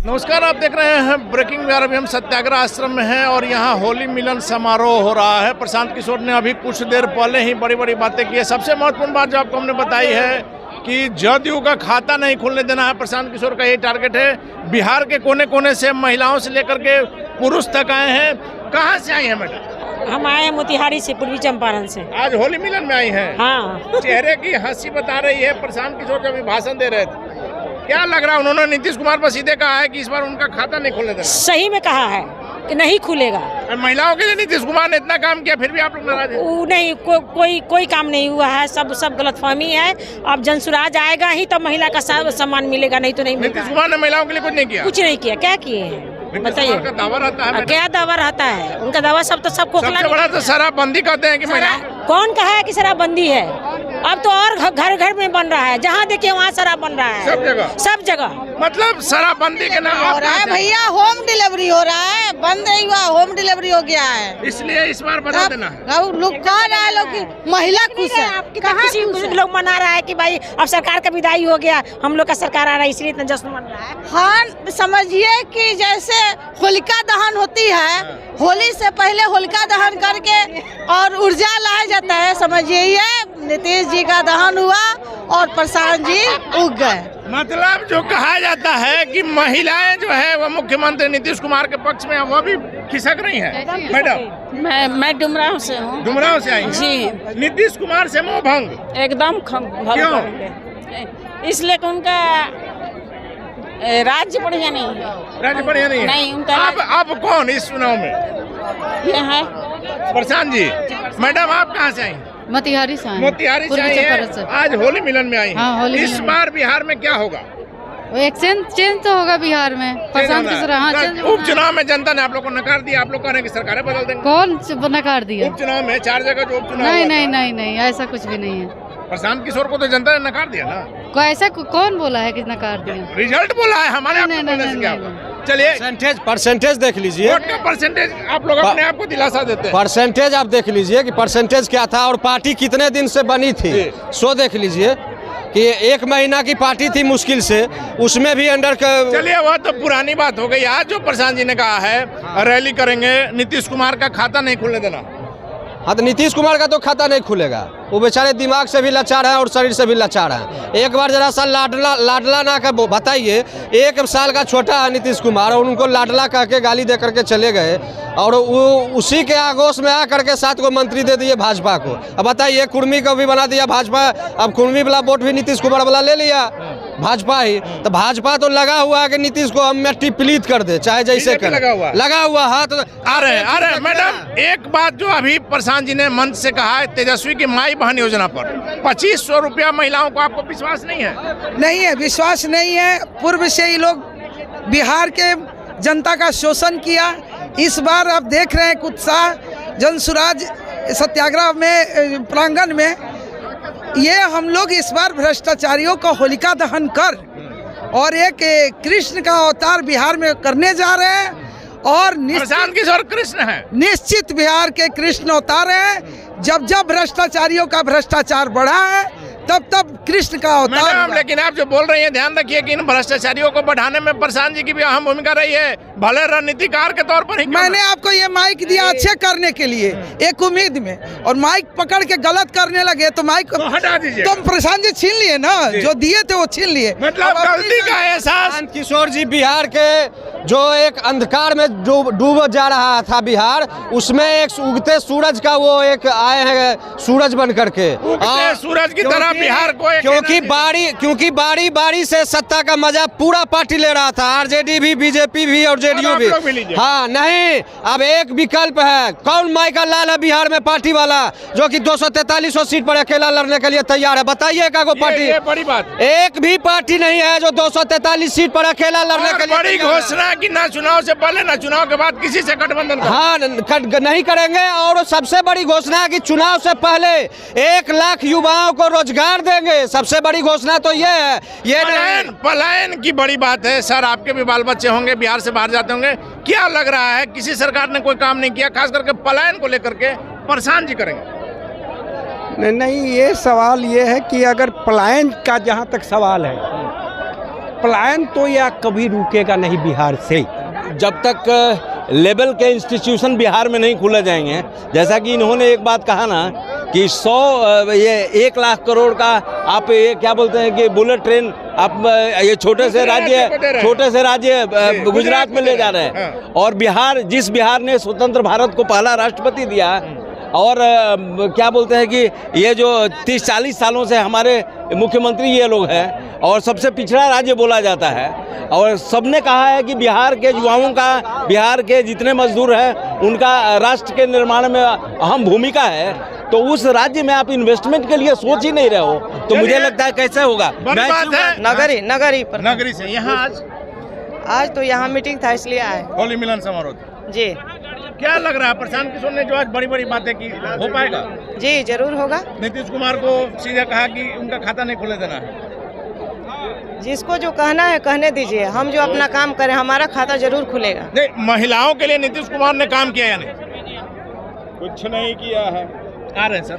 नमस्कार, आप देख रहे हैं ब्रेकिंग बिहार। अभी हम सत्याग्रह आश्रम में हैं और यहाँ होली मिलन समारोह हो रहा है। प्रशांत किशोर ने अभी कुछ देर पहले ही बड़ी बड़ी बातें की है। सबसे महत्वपूर्ण बात जो आपको हमने बताई है कि जदयू का खाता नहीं खुलने देना है। प्रशांत किशोर का यही टारगेट है। बिहार के कोने कोने से महिलाओं से लेकर के पुरुष तक आए हैं। कहाँ से आई हैं मैडम? हम आए हैं मोतिहारी से, पूर्वी चंपारण से। आज होली मिलन में आई हैं। हाँ। चेहरे की हंसी बता रही है। प्रशांत किशोर जब भाषण दे रहे थे, क्या लग रहा है? उन्होंने नीतीश कुमार पर सीधे कहा है कि इस बार उनका खाता नहीं खुलने देना। सही में कहा है कि नहीं खुलेगा। महिलाओं के लिए नीतीश कुमार ने इतना काम किया, फिर भी आप लोग नाराज हैं? नहीं, कोई काम नहीं हुआ है। सब गलतफहमी है। अब जनसुराज आएगा ही तब महिला का सम्मान मिलेगा, नहीं तो नहीं मिलेगा। नीतीश कुमार ने महिलाओं के लिए कुछ नहीं किया? कुछ नहीं किया। क्या किए हैं बताइए? दावा रहता है। क्या दावा रहता है उनका? दावा सब तो सब खोखला। सबसे बड़ा तो शराबबंदी कहते हैं कि कौन कहा है कि शराबबंदी है? अब तो और घर घर में बन रहा है। जहाँ देखिए वहाँ शराब बन रहा है। सब जगह मतलब शराबबंदी के नाम हो रहा है भैया। होम डिलीवरी हो रहा है, बंद नहीं हुआ, होम डिलीवरी हो गया है। इसलिए इस बार बता देना है। लोग कह रहा है लोग कि महिला खुश है। किसी लोग मना रहा है कि भाई अब सरकार का विदाई हो गया, हम लोग का सरकार आ रहा है, इसलिए इतना जश्न मन रहा है। हाँ, समझिए कि जैसे होलिका दहन होती है, होली से पहले होलिका दहन करके और ऊर्जा लाया जाता है। समझिए ये नीतीश जी का दहन हुआ और प्रशांत जी उग गए। मतलब जो कहा जाता है कि महिलाएं जो है वो मुख्यमंत्री नीतीश कुमार के पक्ष में, वो भी खिसक रही हैं। मैडम, मैं डुमराव से हूँ। डुमराव से आई जी। नीतीश कुमार से मोह भंग एकदम क्यों? इसलिए कि उनका राज्य बढ़िया नहीं है। राज्य बढ़िया नहीं है। नहीं, उनका अब कौन इस चुनाव में? ये है प्रशांत जी। मैडम, आप कहाँ से आई? मोतिहारी से आई। मोतिहारी से आई हैं। आज होली मिलन में आई हैं। हाँ, होली इस मिलन बार बिहार में क्या होगा? एक्सचेंज चेंज तो होगा बिहार में। प्रशांत किशोर। हाँ, उपचुनाव में जनता ने आप लोग को नकार दिया। आप लोग कह रहे हैं कि सरकारें बदल देंगे। कौन नकार दिया? उपचुनाव में 4 जगह जो उपचुनाव नहीं हुआ नहीं था। नहीं नहीं, ऐसा कुछ भी नहीं है। प्रशांत किशोर को तो जनता ने नकार दिया ना। को ऐसा कौन बोला है कि नकार दिया? रिजल्ट बोला है हमारे। नहीं, आपको बोलने से क्या नहीं, होगा? चलिए, परसेंटेज देख लीजिए। वोट का परसेंटेज आप लोग अपने आप को दिलासा देते हैं। परसेंटेज आप देख लीजिए कि परसेंटेज क्या था और पार्टी कितने दिन से बनी थी। सो देख लीजिए कि 1 महीना की पार्टी थी मुश्किल से, उसमें भी अंडर। चलिए, वह तो पुरानी बात हो गई। आज जो प्रशांत जी ने कहा है रैली करेंगे, नीतीश कुमार का खाता नहीं खुलने देना। हाँ, तो नीतीश कुमार का तो खाता नहीं खुलेगा। वो बेचारे दिमाग से भी लाचार हैं और शरीर से भी लाचार हैं। एक बार जरा सा लाडला ना कर बताइए। 1 साल का छोटा है नीतीश कुमार और उनको लाडला कह के गाली दे करके चले गए और वो उसी के आगोश में आ करके 7 को मंत्री दे दिए भाजपा को। अब बताइए, कुर्मी को भी बना दिया भाजपा। अब कुर्मी वाला वोट भी नीतीश कुमार वाला ले लिया भाजपा ही। तो भाजपा तो लगा हुआ है कि नीतीश को हम मिट्टी प्लीत कर दे, चाहे जैसे कर। लगा हुआ हाथ आ रहे हैं। मैडम, एक बात जो अभी प्रशांत जी ने मंच से कहा है तेजस्वी की माई बहन योजना पर 2500 रुपया महिलाओं को, आपको विश्वास नहीं है? नहीं है, विश्वास नहीं है। पूर्व से ही लोग बिहार के जनता का शोषण किया। इस बार आप देख रहे हैं उत्साह जनसुराज सत्याग्रह में प्रांगण में। ये हम लोग इस बार भ्रष्टाचारियों का होलिका दहन कर और एक कृष्ण का अवतार बिहार में करने जा रहे हैं। और प्रशांत किशोर कृष्ण है। निश्चित बिहार के कृष्ण अवतार हैं। जब जब भ्रष्टाचारियों का भ्रष्टाचार बढ़ा है, तब तब कृष्ण का अवतार। लेकिन आप जो बोल रही हैं, ध्यान रखिए कि इन भ्रष्टाचारियों को बढ़ाने में प्रशांत जी की भी अहम भूमिका रही है, भले रणनीतिकार के तौर पर ही। मैंने आपको ये माइक दिया अच्छे करने के लिए, एक उम्मीद में, और माइक पकड़ के गलत करने लगे तो माइक तो हटा दीजिए। तुम प्रशांत जी छीन लिए ना, जो दिए थे वो छीन लिए। मतलब गलती का एहसास। प्रशांत किशोर जी बिहार के जो एक अंधकार में डूब जा रहा था बिहार, उसमें एक उगते सूरज का वो एक आए हैं सूरज बन करके। सूरज की तरह बिहार को क्योंकि बारी से सत्ता का मजा पूरा पार्टी ले रहा था। आरजेडी भी, बीजेपी भी और जेडीयू भी। हाँ, नहीं, अब एक विकल्प है। कौन माइका लाल है बिहार में पार्टी वाला जो कि 243 सीट पर अकेला लड़ने के लिए तैयार है? बताइए का पार्टी? ये बड़ी बात। एक भी पार्टी नहीं है जो 243 सीट पर अकेला लड़ने के लिए। बड़ी घोषणा कि ना चुनाव से पहले ना चुनाव के बाद किसी से गठबंधन। हाँ, नहीं करेंगे। और सबसे बड़ी घोषणा है कि चुनाव से पहले 1 लाख युवाओं को रोजगार देंगे। सबसे बड़ी घोषणा तो ये है। ये पलायन की बड़ी बात है। सर, आपके भी बाल बच्चे होंगे, बिहार से बाहर जाते होंगे। क्या लग रहा है किसी सरकार ने कोई काम नहीं किया, खास करके पलायन को लेकर के? प्रशांत जी करेंगे। नहीं, ये सवाल ये है कि अगर पलायन का जहाँ तक सवाल है पलायन तो या कभी रुकेगा नहीं बिहार से। जब तक लेवल के इंस्टीट्यूशन बिहार में नहीं खुले जाएंगे, जैसा कि इन्होंने एक बात कहा ना कि 1 लाख करोड़ का आप ये क्या बोलते हैं कि बुलेट ट्रेन आप ये छोटे से राज्य गुजरात में ले जा रहे हैं, और बिहार ने स्वतंत्र भारत को पहला राष्ट्रपति दिया, और क्या बोलते हैं कि ये जो 30-40 सालों से हमारे मुख्यमंत्री ये लोग हैं, और सबसे पिछड़ा राज्य बोला जाता है, और सबने कहा है कि बिहार के युवाओं का, बिहार के जितने मजदूर हैं उनका राष्ट्र के निर्माण में अहम भूमिका है, तो उस राज्य में आप इन्वेस्टमेंट के लिए सोच ही नहीं रहे हो, तो मुझे लगता है कैसे होगा। नगरी से यहाँ आज तो यहाँ मीटिंग था इसलिए आए। होली मिलन समारोह जी क्या लग रहा है, प्रशांत किशोर ने जो आज बड़ी बड़ी बातें की, हो पाएगा? जी जरूर होगा। नीतीश कुमार को सीधे कहा कि उनका खाता नहीं खोले देना है। जिसको जो कहना है कहने दीजिए, हम जो अपना काम करें हमारा खाता जरूर खुलेगा। नहीं, महिलाओं के लिए नीतीश कुमार ने काम किया या नहीं? कुछ नहीं किया है। आ रहे हैं सर?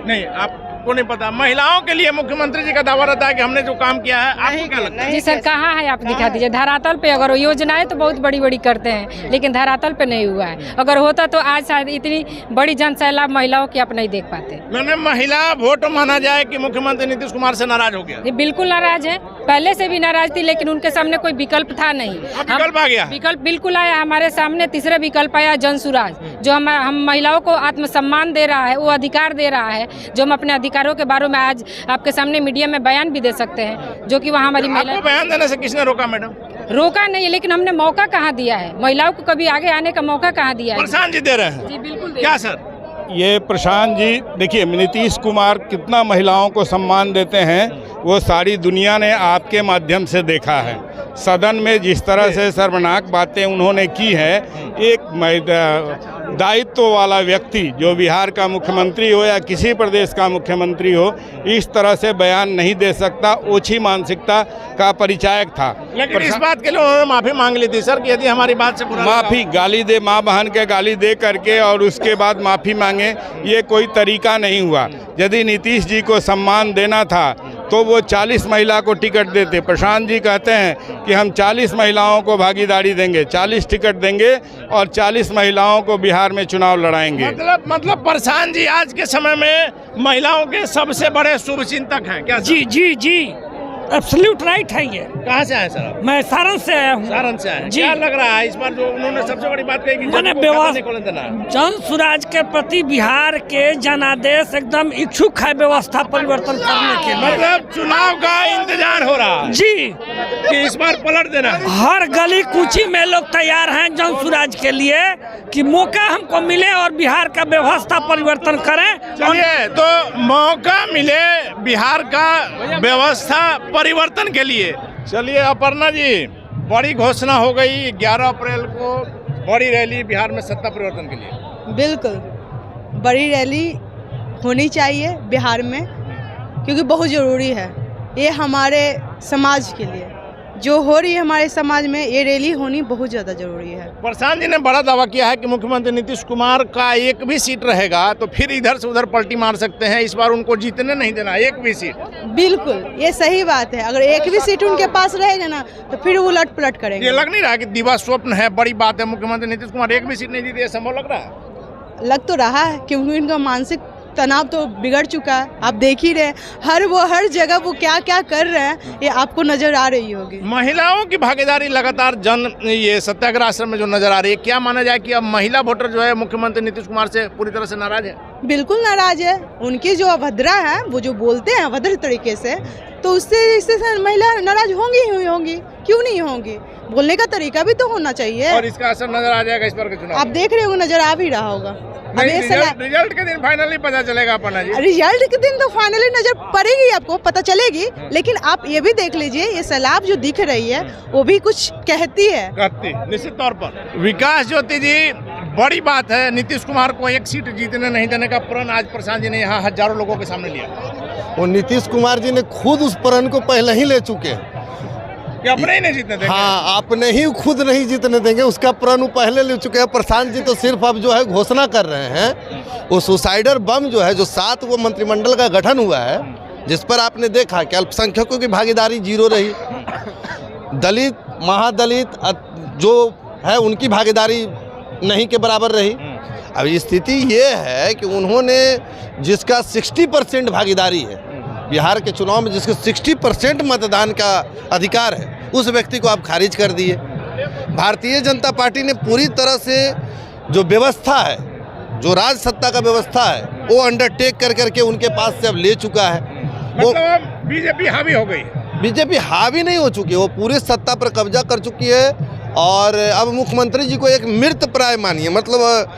नहीं, आपको नहीं पता। महिलाओं के लिए मुख्यमंत्री जी का दावा रहता है कि हमने जो काम किया है। आपको क्या लगता है? जी सर, कहाँ है आप दिखा दीजिए। धरातल पे अगर योजनाएं तो बहुत बड़ी बड़ी करते हैं, लेकिन धरातल पे नहीं हुआ है। अगर होता तो आज शायद इतनी बड़ी जन सैलाब महिलाओं की आप नहीं देख पाते। मैंने महिला वोट माना जाए कि मुख्यमंत्री नीतीश कुमार से नाराज हो गया? ये बिल्कुल नाराज है, पहले से भी नाराज थी, लेकिन उनके सामने कोई विकल्प था नहीं। विकल्प आ गया? विकल्प बिल्कुल आया हमारे सामने। तीसरा विकल्प आया जनसुराज, जो हम महिलाओं को आत्मसम्मान दे रहा है, वो अधिकार दे रहा है, जो हम अपने अधिकारों के बारे में आज आपके सामने मीडिया में बयान भी दे सकते हैं, जो कि वहाँ हमारी महिला। बयान देने से किसने रोका मैडम? रोका नहीं, लेकिन हमने मौका कहाँ दिया है, महिलाओं को कभी आगे आने का मौका कहाँ दिया है? प्रशांत जी दे रहे हैं। जी बिल्कुल। क्या सर? ये प्रशांत जी देखिए, नीतीश कुमार कितना महिलाओं को सम्मान देते हैं वो सारी दुनिया ने आपके माध्यम से देखा है। सदन में जिस तरह से शर्मनाक बातें उन्होंने की है, एक दायित्व वाला व्यक्ति जो बिहार का मुख्यमंत्री हो या किसी प्रदेश का मुख्यमंत्री हो, इस तरह से बयान नहीं दे सकता। ओछी मानसिकता का परिचायक था। लेकिन इस बात के लिए उन्होंने माफी मांग ली थी सर कि यदि हमारी बात से बुरा माफी गाली दे, माँ बहन के गाली दे करके और उसके बाद माफी मांगे, ये कोई तरीका नहीं हुआ। यदि नीतीश जी को सम्मान देना था तो वो 40 महिला को टिकट देते। प्रशांत जी कहते हैं कि हम 40 महिलाओं को भागीदारी देंगे, 40 टिकट देंगे और 40 महिलाओं को बिहार में चुनाव लड़ाएंगे। मतलब प्रशांत जी आज के समय में महिलाओं के सबसे बड़े शुभचिंतक हैं क्या? जी जी जी, एब्सोल्यूट राइट है ये। कहाँ से आए सर? मैं सारण से आया हूँ। सारण से आए। जी। क्या लग रहा है इस बार जो उन्होंने सबसे बड़ी बात कही कि जन सुराज के प्रति बिहार के जनादेश एकदम इच्छुक है व्यवस्था परिवर्तन करने के लिए। मतलब चुनाव का इंतजार हो रहा है जी, कि इस बार पलट देना। हर गली कूची में लोग तैयार हैं जन सुराज के लिए कि मौका हमको मिले और बिहार का व्यवस्था परिवर्तन करें। चलिए, तो मौका मिले बिहार का व्यवस्था परिवर्तन के लिए। चलिए अपर्णा जी, बड़ी घोषणा हो गई 11 अप्रैल को बड़ी रैली बिहार में सत्ता परिवर्तन के लिए। बिल्कुल बड़ी रैली होनी चाहिए बिहार में, क्योंकि बहुत ज़रूरी है ये हमारे समाज के लिए। जो हो रही है हमारे समाज में, ये रैली होनी बहुत ज़्यादा ज़रूरी है। प्रशांत जी ने बड़ा दावा किया है कि मुख्यमंत्री नीतीश कुमार का एक भी सीट रहेगा तो फिर इधर से उधर पलटी मार सकते हैं। इस बार उनको जीतने नहीं देना, एक भी सीट। बिल्कुल ये सही बात है। अगर एक भी सीट उनके पास रहेगा ना तो फिर वो उलट पलट करेंगे। ये लग नहीं रहा कि दिवा स्वप्न है, बड़ी बात है, मुख्यमंत्री नीतीश कुमार एक भी सीट नहीं जीते, संभव लग रहा है? लग तो रहा है, क्योंकि इनका मानसिक तनाव तो बिगड़ चुका है। आप देख ही रहे हर जगह वो क्या क्या कर रहे हैं, ये आपको नजर आ रही होगी। महिलाओं की भागीदारी लगातार ये सत्याग्रह आश्रम में जो नजर आ रही है, क्या माना जाए कि अब महिला वोटर जो है मुख्यमंत्री नीतीश कुमार से पूरी तरह से नाराज है? बिल्कुल नाराज है। उनकी जो अभद्रा है, वो जो बोलते हैं अभद्र तरीके से, तो उससे महिला नाराज होंगी, क्यों नहीं होंगी? बोलने का तरीका भी तो होना चाहिए। और इसका असर नजर आ जाएगा इस बार के चुनाव? आप देख रहे होंगे, नजर आ भी रहा होगा। रिजल्ट के दिन फाइनली पता चलेगा अपना जी। रिजल्ट के दिन तो फाइनली नजर पड़ेगी, आपको पता चलेगी। लेकिन आप ये भी देख लीजिए, ये सैलाब जो दिख रही है वो भी कुछ कहती है। निश्चित तौर पर। विकास ज्योति जी, बड़ी बात है, नीतीश कुमार को एक सीट जीतने नहीं देने का प्रण आज प्रशांत जी ने यहाँ हजारों लोगों के सामने लिया। और नीतीश कुमार जी ने खुद उस प्रण को पहले ही ले चुके हैं कि अपने ही नहीं जीतने देंगे। हाँ, अपने ही खुद नहीं जीतने देंगे, उसका प्रण वो पहले ले चुके हैं। प्रशांत जी तो सिर्फ अब जो है घोषणा कर रहे हैं। वो सुसाइडर बम जो है, जो 7 वो मंत्रिमंडल का गठन हुआ है, जिस पर आपने देखा कि अल्पसंख्यकों की भागीदारी 0 रही। दलित, महादलित जो है उनकी भागीदारी नहीं के बराबर रही। अब स्थिति ये है कि उन्होंने जिसका 60% भागीदारी है बिहार के चुनाव में, जिसके 60% मतदान का अधिकार है, उस व्यक्ति को आप खारिज कर दिए। भारतीय जनता पार्टी ने पूरी तरह से जो व्यवस्था है, जो राज सत्ता का व्यवस्था है, वो अंडरटेक कर करके उनके पास से अब ले चुका है। वो बीजेपी हावी हो गई। बीजेपी हावी नहीं हो चुकी है, वो पूरी सत्ता पर कब्जा कर चुकी है और अब मुख्यमंत्री जी को एक मृत प्राय मानिए, मतलब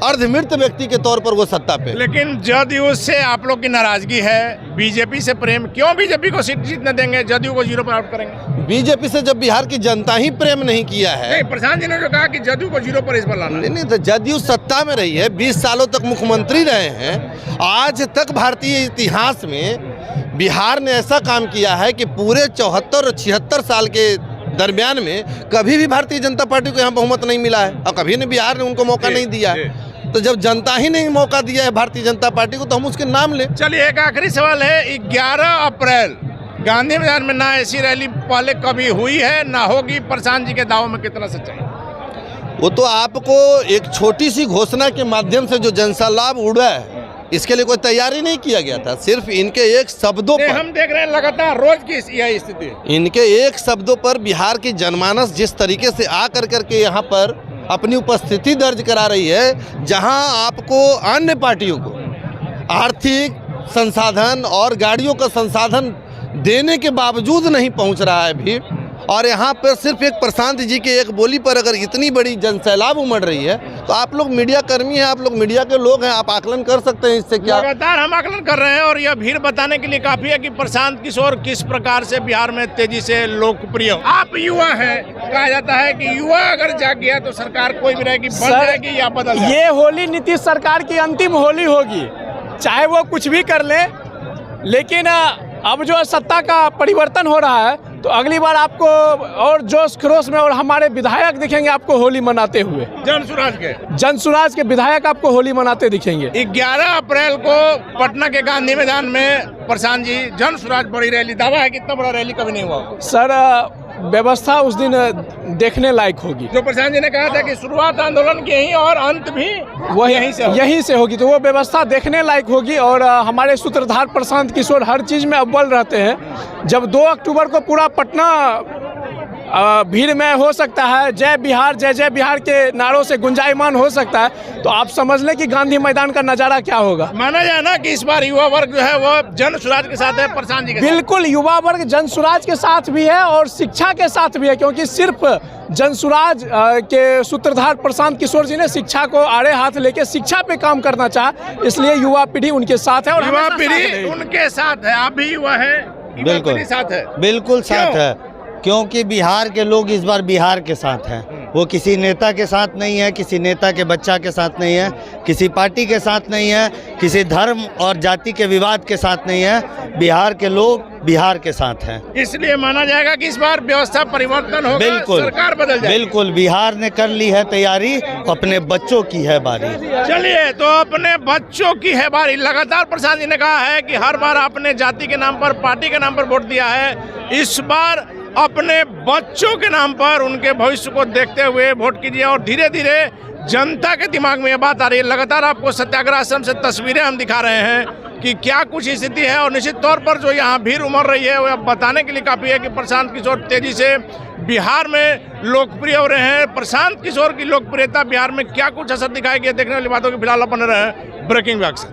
अर्धमृत व्यक्ति के तौर पर वो सत्ता पे। लेकिन जदयू से आप लोग की नाराजगी है, बीजेपी से प्रेम, क्यों बीजेपी को सीट जीतने देंगे, जदयू को 0 पर आउट करेंगे? बीजेपी से जब बिहार की जनता ही प्रेम नहीं किया है। नहीं, प्रशांत जी ने जो कहा कि जदयू को 0 पर इस बार लाना। नहीं, तो जदयू सत्ता में रही है, 20 सालों तक मुख्यमंत्री रहे हैं। आज तक भारतीय इतिहास में बिहार ने ऐसा काम किया है कि पूरे 74 और 76 साल के दरमियान में कभी भी भारतीय जनता पार्टी को यहाँ बहुमत नहीं मिला है और कभी ने बिहार ने उनको मौका नहीं दिया है। तो जब जनता ही नहीं मौका दिया है भारतीय जनता पार्टी को, तो हम उसके नाम लें। चलिए, एक आखिरी सवाल है। 11 अप्रैल गांधी मैदान में ना ऐसी रैली पहले कभी हुई है ना होगी, प्रशांत जी के दावों में कितना सच्चाई? वो तो आपको एक छोटी सी घोषणा के माध्यम से जो जनसैलाब उड़ा है, इसके लिए कोई तैयारी नहीं किया गया था। सिर्फ इनके एक शब्दों पर हम देख रहे हैं लगातार रोज की यही स्थिति। इनके एक शब्दों पर बिहार की जनमानस जिस तरीके से आ करके यहाँ पर अपनी उपस्थिति दर्ज करा रही है, जहां आपको अन्य पार्टियों को आर्थिक संसाधन और गाड़ियों का संसाधन देने के बावजूद नहीं पहुंच रहा है भी, और यहाँ पर सिर्फ एक प्रशांत जी के एक बोली पर अगर इतनी बड़ी जनसैलाब उमड़ रही है, तो आप लोग मीडिया कर्मी हैं, आप लोग मीडिया के लोग हैं, आप आकलन कर सकते हैं इससे क्या? लगातार हम आकलन कर रहे हैं और यह भीड़ बताने के लिए काफी है कि प्रशांत किशोर किस प्रकार से बिहार में तेजी से लोकप्रिय हो। आप युवा हैं, कहा जाता है कि युवा अगर जाग गया तो सरकार कोई भी रहेगी, बन जाएगी या बदल जाएगी। ये होली नीतीश सरकार की अंतिम होली होगी, चाहे वो कुछ भी कर ले। लेकिन अब जो सत्ता का परिवर्तन हो रहा है, तो अगली बार आपको और जोश खरोश में और हमारे विधायक दिखेंगे आपको होली मनाते हुए। जनसुराज के विधायक आपको होली मनाते दिखेंगे। 11 अप्रैल को पटना के गांधी मैदान में प्रशांत जी जनसुराज बड़ी रैली, दावा है कि इतना बड़ा रैली कभी नहीं हुआ। सर, व्यवस्था उस दिन देखने लायक होगी। जो प्रशांत जी ने कहा था कि शुरुआत आंदोलन की यहीं और अंत भी वो यहीं से होगी, तो वो व्यवस्था देखने लायक होगी। और हमारे सूत्रधार प्रशांत किशोर हर चीज़ में अव्वल रहते हैं। जब 2 अक्टूबर को पूरा पटना भीड़ में हो सकता है, जय जय बिहार के नारों से गुंजायमान हो सकता है, तो आप समझ लें कि गांधी मैदान का नज़ारा क्या होगा। माना जाए ना कि इस बार युवा वर्ग जो है वो जनसुराज के साथ है, प्रशांत जी के बिल्कुल युवा वर्ग जनसुराज के साथ भी है और शिक्षा के साथ भी है, क्योंकि सिर्फ जनसुराज के सूत्रधार प्रशांत किशोर जी ने शिक्षा को आड़े हाथ लेके शिक्षा पे काम करना चाहा, इसलिए युवा पीढ़ी उनके साथ है और युवा पीढ़ी उनके साथ है। आप भी युवा है, बिल्कुल साथ है, बिल्कुल साथ है, क्योंकि बिहार के लोग इस बार बिहार के साथ हैं। वो किसी नेता के साथ नहीं है, किसी नेता के बच्चा के साथ नहीं है, किसी पार्टी के साथ नहीं है, किसी धर्म और जाति के विवाद के साथ नहीं है। बिहार के लोग बिहार के साथ हैं, इसलिए माना जाएगा कि इस बार व्यवस्था परिवर्तन होगा, बिल्कुल सरकार बदल जाएगी। बिल्कुल बिहार ने कर ली है तैयारी, अपने बच्चों की है बारी। चलिए, तो अपने बच्चों की है बारी। लगातार प्रशांत जी ने कहा है कि हर बार अपने जाति के नाम पर, पार्टी के नाम पर वोट दिया है, इस बार अपने बच्चों के नाम पर उनके भविष्य को देखते हुए वोट कीजिए। और धीरे धीरे जनता के दिमाग में ये बात आ रही है। लगातार आपको सत्याग्रह आश्रम से तस्वीरें हम दिखा रहे हैं कि क्या कुछ स्थिति है, और निश्चित तौर पर जो यहाँ भीड़ उमड़ रही है वो बताने के लिए काफ़ी है कि प्रशांत किशोर तेजी से बिहार में लोकप्रिय हो रहे हैं। प्रशांत किशोर की लोकप्रियता बिहार में क्या कुछ असर दिखाएगी, देखने वाली बातों की फिलहाल अपन रहे हैं ब्रेकिंग वैक्स।